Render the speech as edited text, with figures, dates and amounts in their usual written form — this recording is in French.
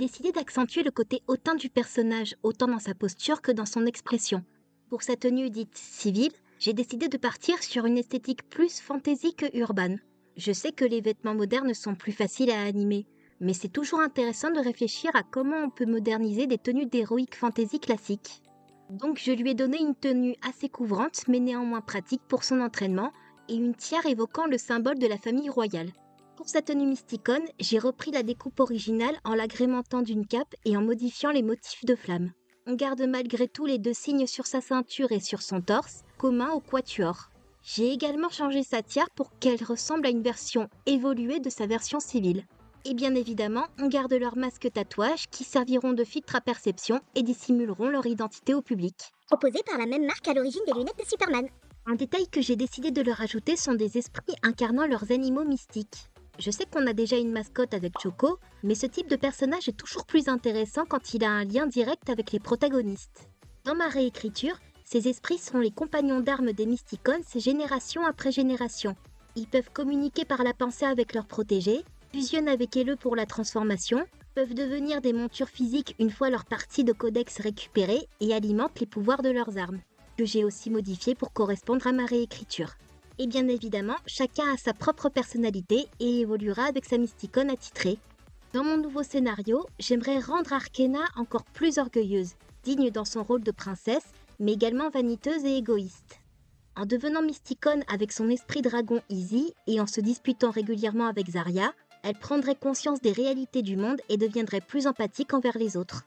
décidé d'accentuer le côté hautain du personnage, autant dans sa posture que dans son expression. Pour sa tenue dite civile, j'ai décidé de partir sur une esthétique plus fantasy que urbaine. Je sais que les vêtements modernes sont plus faciles à animer, mais c'est toujours intéressant de réfléchir à comment on peut moderniser des tenues d'heroic fantasy classiques. Donc je lui ai donné une tenue assez couvrante mais néanmoins pratique pour son entraînement et une tiare évoquant le symbole de la famille royale. Pour sa tenue mysticone, j'ai repris la découpe originale en l'agrémentant d'une cape et en modifiant les motifs de flammes. On garde malgré tout les deux signes sur sa ceinture et sur son torse, communs au quatuor. J'ai également changé sa tiare pour qu'elle ressemble à une version évoluée de sa version civile. Et bien évidemment, on garde leurs masques tatouages qui serviront de filtre à perception et dissimuleront leur identité au public. Proposé par la même marque à l'origine des lunettes de Superman. Un détail que j'ai décidé de leur ajouter sont des esprits incarnant leurs animaux mystiques. Je sais qu'on a déjà une mascotte avec Choco, mais ce type de personnage est toujours plus intéressant quand il a un lien direct avec les protagonistes. Dans ma réécriture, ces esprits sont les compagnons d'armes des Mysticones génération après génération. Ils peuvent communiquer par la pensée avec leurs protégés, fusionnent avec eux pour la transformation, peuvent devenir des montures physiques une fois leur partie de codex récupérée et alimentent les pouvoirs de leurs armes, que j'ai aussi modifié pour correspondre à ma réécriture. Et bien évidemment, chacun a sa propre personnalité et évoluera avec sa Mysticone attitrée. Dans mon nouveau scénario, j'aimerais rendre Arcana encore plus orgueilleuse, digne dans son rôle de princesse, mais également vaniteuse et égoïste. En devenant Mysticone avec son esprit dragon Easy et en se disputant régulièrement avec Zarya, elle prendrait conscience des réalités du monde et deviendrait plus empathique envers les autres.